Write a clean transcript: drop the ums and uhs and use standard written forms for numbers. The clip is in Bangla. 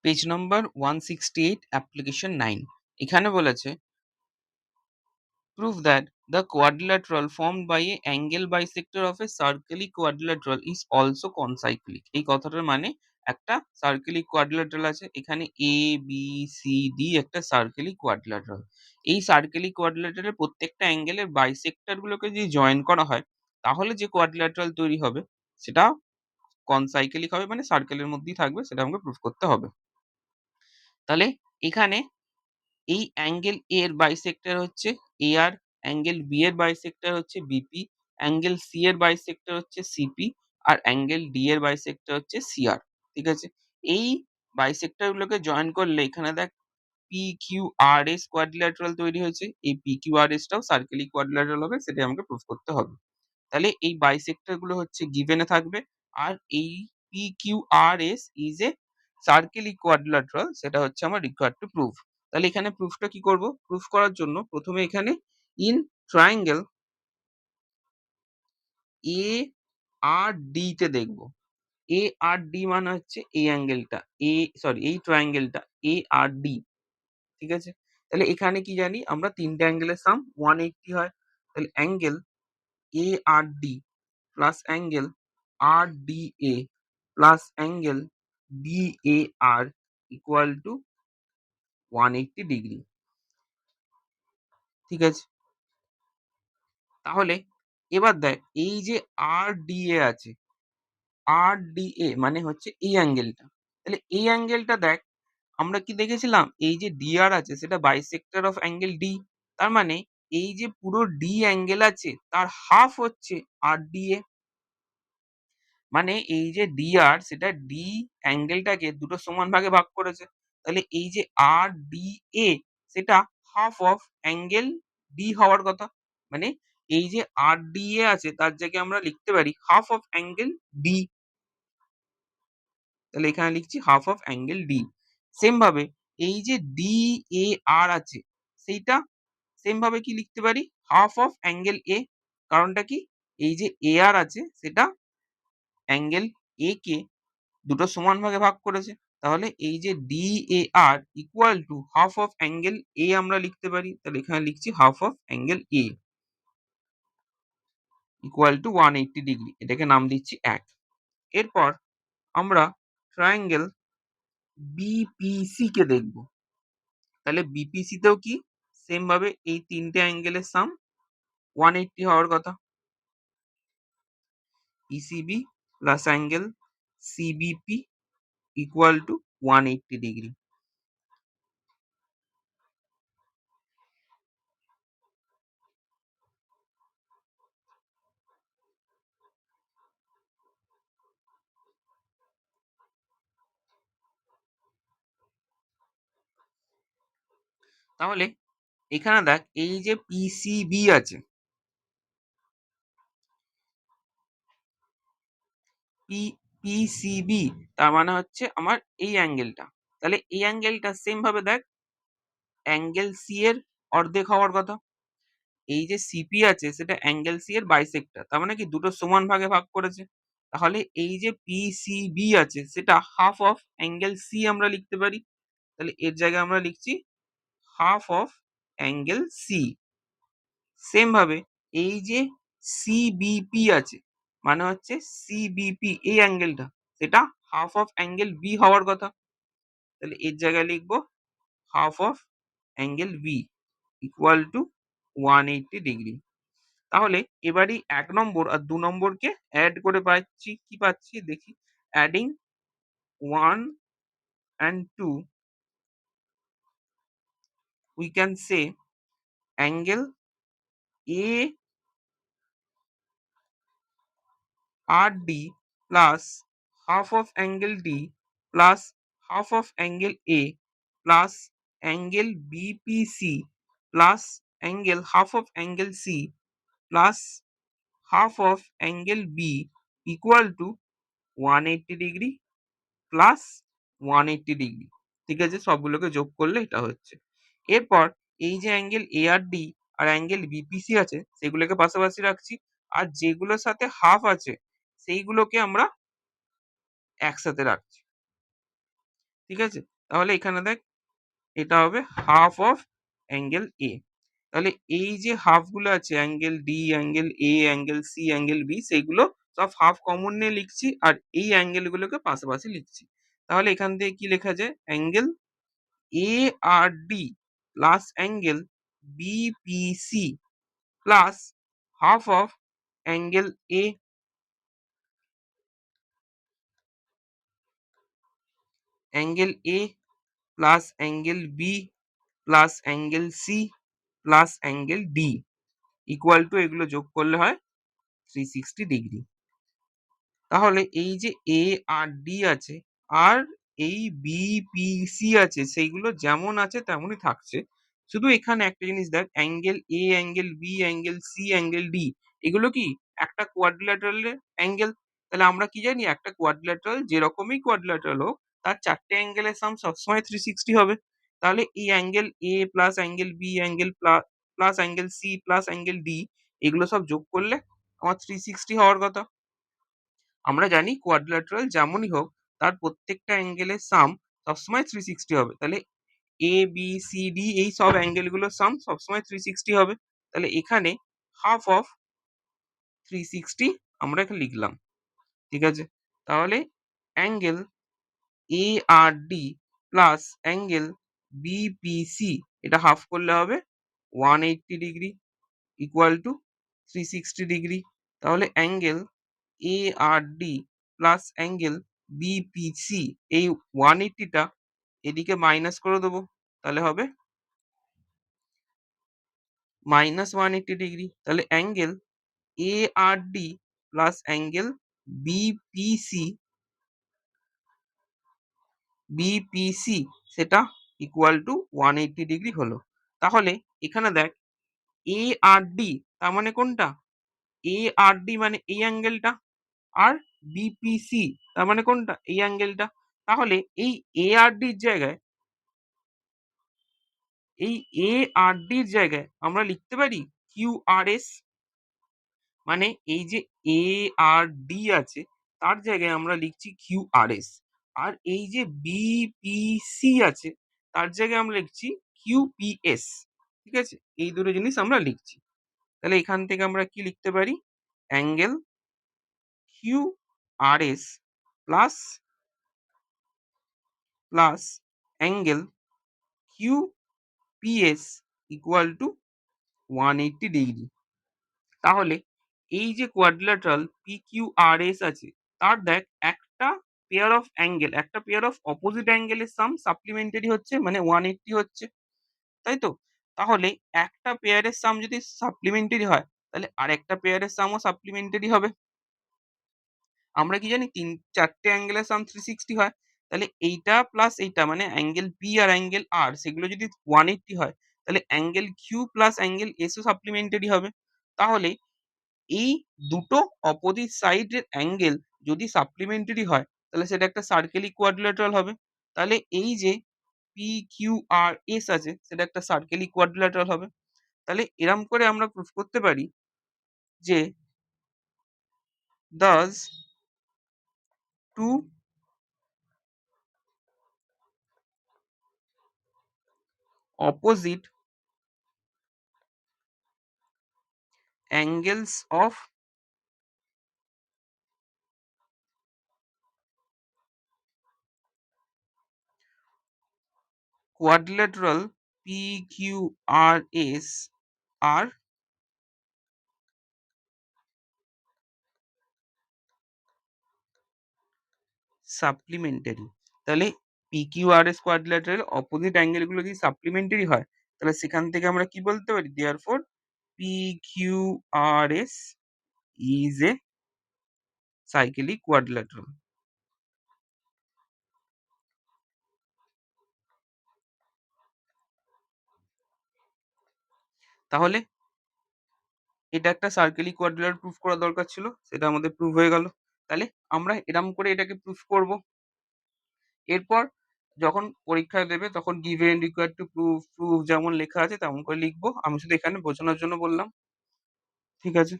পেজ নম্বর 168 অ্যাপ্লিকেশন 9 এখানে বলেছে prove that the quadrilateral formed by a angle bisector of a circular quadrilateral is also concyclic। এই কথাটার মানে একটা সার্কেলিক কোয়াড্রিল্যাটারাল আছে, এখানে এ বি সি ডি একটা সার্কেলিক কোয়াড্রিল্যাটারাল। এই সার্কেলিক কোয়াড্রিল্যাটারালের প্রত্যেকটা অ্যাঙ্গেলের বাইসেক্টর গুলোকে যদি জয়েন করা হয় তাহলে যে কোয়াড্রিল্যাটারাল তৈরি হবে সেটা কনসাইকেলিক হবে, মানে সার্কেলের মধ্যেই থাকবে, সেটা আমাকে প্রুফ করতে হবে। তাহলে এখানে এই অ্যাঙ্গেল এ এর বাইসেক্টর হচ্ছে AR, অ্যাঙ্গেল বি এর বাইসেক্টর হচ্ছে BP, অ্যাঙ্গেল সি এর বাইসেক্টর হচ্ছে CP আর অ্যাঙ্গেল ডি এর বাইসেক্টর হচ্ছে CR। ঠিক আছে? এই বাইসেক্টর গুলোকে জয়েন করলে এখানে দেখ PQRS কোয়াড্রিল্যাটারাল তৈরি হয়েছে। এই PQRS টাও সার্কেলিক কোয়াড্রিল্যাটারাল হবে, সেটাই আমাকে প্রুফ করতে হবে। তাহলে এই বাইসেক্টর গুলো হচ্ছে গিভেন এ থাকবে। আর এই PQRS ইজ এ সার্কেলিক কোয়াড্রিল্যাটারাল, সেটা হচ্ছে আমার রিকোয়ার্ড টু প্রুভ। তাহলে এখানে প্রুফটা কি করব? প্রুফ করার জন্য প্রথমে এখানে ইন ট্রায়াঙ্গেল ARD তে দেখব। ARD মানে হচ্ছে এই অ্যাঙ্গেলটা, এই ট্রায়াঙ্গেলটা ARD। ঠিক আছে? তাহলে এখানে কি জানি আমরা, তিনটে অ্যাঙ্গেলের সাম 180 হয়। তাহলে angle ARD plus angle RDA plus angle DAR equal to 180 degree. ঠিক আছে? তাহলে এবার দেখ এই যে RDA আছে, RDA মানে হচ্ছে এই অ্যাঙ্গেলটা। তাহলে এই অ্যাঙ্গেলটা দেখ, আমরা কি দেখেছিলাম এই যে DR আছে সেটা বাইসেক্টর অফ অ্যাঙ্গেল D। তার মানে এই যে পুরো D অ্যাঙ্গেল আছে তার হাফ হচ্ছে RDA। মানে এই যে DR সেটা D অ্যাঙ্গেলটাকে দুটো সমান ভাগে ভাগ করেছে। তাহলে এই যে RDA সেটা হাফ অফ অ্যাঙ্গেল D হওয়ার কথা। মানে এই যে RDA আছে তার জায়গায় আমরা লিখতে পারি হাফ অফ অ্যাঙ্গেল D। তাহলে এখানে লিখছি half of angle D। Same ভাবে এই যে DAR আছে সেইটা সেম ভাবে কি লিখতে পারি, হাফ অফ অ্যাঙ্গেল A। কারণটা কি, এই যে AR আছে সেটা অ্যাঙ্গেল A কে দুটো সমান ভাগে ভাগ করেছে। তাহলে এই যে DAR equal to half of angle A আমরা লিখতে পারি। তাহলে এখানে লিখছি half of angle A equal to 180 degree. এটাকে নাম দিচ্ছি 1। এরপর আমরা ট্রায়াঙ্গেল BPC কে দেখব। তাহলে BPC তেও কি সেম ভাবে এই তিনটে অ্যাঙ্গেলের সাম 180 হওয়ার কথা। ECB plus angle CBP equal to 180 degree. তাহলে এখানে দেখ এই যে PCB আছে, PCB তার মানে হচ্ছে আমার এই অ্যাঙ্গেলটা। তাহলে এই অ্যাঙ্গেলটা সেম ভাবে দেখ অ্যাঙ্গেল সি এর অর্ধেক হওয়ার কথা। এই যে সিপি আছে সেটা অ্যাঙ্গেল সি এর বাইসেক্টর, তার মানে কি দুটো সমান ভাগে ভাগ করেছে। তাহলে এই যে পিসিবি আছে সেটা হাফ অফ অ্যাঙ্গেল সি আমরা লিখতে পারি। তাহলে এর জায়গায় আমরা লিখছি half of angle C. Same ভাবে এই যে সিবিপি আছে মানে হচ্ছে সিবিপি এই অ্যাঙ্গেলটা সেটা হাফ অফ অ্যাঙ্গেল বি হওয়ার কথা। তাহলে এর জায়গায় লিখবো half of angle B equal to 180 degree. তাহলে এবারই 1 নম্বর আর 2 নম্বরকে অ্যাড করে পাচ্ছি, কি পাচ্ছি দেখি। Adding 1 and 2 we can say angle ARD plus half of angle D plus half of angle A plus angle BPC plus angle half of angle C plus half of angle B equal to 180 degree plus 180 degree. ঠিক আছে, সবগুলোকে যোগ করলে এটা হচ্ছে। এরপর এই যে অ্যাঙ্গেল ARD আর অ্যাঙ্গেল BPC আছে সেগুলোকে পাশাপাশি রাখছি, আর যেগুলোর সাথে হাফ আছে সেইগুলোকে আমরা একসাথে রাখছি। ঠিক আছে? তাহলে এখানে দেখ এটা হবে হাফ অফ অ্যাঙ্গেল এ। তাহলে এই যে হাফ গুলো আছে angle D, angle A, angle C, angle B সেইগুলো সব হাফ কমন নিয়ে লিখছি আর এই অ্যাঙ্গেল গুলোকে পাশাপাশি লিখছি। তাহলে এখান থেকে কি লেখা যায়? Angle ARD plus angle BPC plus half of angle A, angle A plus angle B plus angle C plus angle D equal to এগুলো যোগ করলে হয় 360 ডিগ্রি। তাহলে এই যে এ আর ডি আছে আর এই বি পি সি আছে সেইগুলো যেমন আছে তেমনই থাকছে। শুধু এখানে একটা জিনিস দেখ angle A, angle B, angle C, angle D এগুলো কি একটা কোয়াড্রিল্যাটারালের অ্যাঙ্গেল। তাহলে আমরা কি জানি একটা কোয়াড্রিল্যাটারাল যেরকমই কোয়াড্রিল্যাটারাল হোক তার চারটে অ্যাঙ্গেলের সাম সবসময় 360 হবে। তাহলে এই angle A plus angle B, angle plus angle C plus angle D এগুলো সব যোগ করলে আমার 360 হওয়ার কথা। আমরা জানি কোয়াড্রিল্যাটারাল যেমনই হোক তার প্রত্যেকটা অ্যাঙ্গেলের সাম সবসময় 360 হবে। তাহলে এ বি সি ডি এই সব অ্যাঙ্গেল গুলোর সাম সবসময় 360 হবে। তাহলে এখানে হাফ অফ 360 আমরা এখানে লিখলাম। ঠিক আছে? তাহলে অ্যাঙ্গেল এ আর ডি প্লাস অ্যাঙ্গেল বিপিসি এটা হাফ করলে হবে 180 ডিগ্রি ইকুয়াল টু 360 ডিগ্রি। তাহলে angle ARD plus angle BPC এই 180 টা এদিকে মাইনাস করে দেবো। তাহলে হবে -180 ডিগ্রি। তাহলে angle ARD plus angle BPC সেটা ইকুয়াল টু 180 ডিগ্রি হলো। তাহলে এখানে দেখ ARD তার মানে কোনটা? ARD মানে এই অ্যাঙ্গেলটা আর বিপিসি তার মানে কোনটা? এই অ্যাঙ্গেলটা। তাহলে এই এআরডি র জায়গায় এই এআরডি র জায়গায় আমরা লিখতে পারি কিউআরএস। মানে এই যে এআরডি আছে তার জায়গায় আমরা লিখছি কিউআরএস। আর এই যে বিপিসি আছে তার জায়গায় আমরা লিখছি কিউপিএস। ঠিক আছে? এই দুটো জিনিস আমরা লিখছি। তাহলে এখান থেকে আমরা কি লিখতে পারি? Angle QRS plus angle QPS equal to 180 degree. তাহলে এই যে কোয়াড্রিল্যাটারাল PQRS আছে তার দেখ একটা পেয়ার অফ অ্যাঙ্গেল একটা পেয়ার অফ অপোজিট অ্যাঙ্গেলের সাম সাপ্লিমেন্টারি হচ্ছে মানে 180 হচ্ছে। তাই তো? তাহলে একটা পেয়ারের সাম যদি সাপ্লিমেন্টারি হয় তাহলে আরেকটা পেয়ারের সামও সাপ্লিমেন্টারি হবে। আমরা কি জানি 4টে অ্যাঙ্গেলের সাম 360 হয়। তাহলে এইটা প্লাস এইটা মানে অ্যাঙ্গেল P আর অ্যাঙ্গেল R সেগুলো যদি 180 হয় তাহলে angle Q plus angle S ও সাপ্লিমেন্টারি হবে। তাহলে এই দুটো অপোজিট সাইডের অ্যাঙ্গেল যদি সাপ্লিমেন্টারি হয় তাহলে সেটা একটা সার্কেল ইকুয়াড্রিল্যাটারাল হবে। তাহলে এই যে PQRS আছে সেটা একটা সার্কেল ইকুয়াড্রিল্যাটারাল হবে। তাহলে এরম করে আমরা প্রুফ করতে পারি যে thus two opposite angles of quadrilateral PQRS are supplementary। তাহলে PQRS কোয়াড্রিল্যাটারাল অপোজিট অ্যাঙ্গেল গুলো যদি সাপ্লিমেন্টারি হয় তাহলে সেখান থেকে আমরা কি বলতে পারি? therefore PQRS is a cyclic quadrilateral। তাহলে এটা একটা সার্কেলিক কোয়াড্রিলাটারাল প্রুফ করা দরকার ছিল সেটা আমাদের প্রুফ হয়ে গেল। তাহলে আমরা এরম করে এটাকে প্রুফ করব। এরপর যখন পরীক্ষায় দেবে তখন given required to prove যেমন লেখা আছে তেমন করে লিখবো। আমি শুধু এখানে বোঝানোর জন্য বললাম। ঠিক আছে?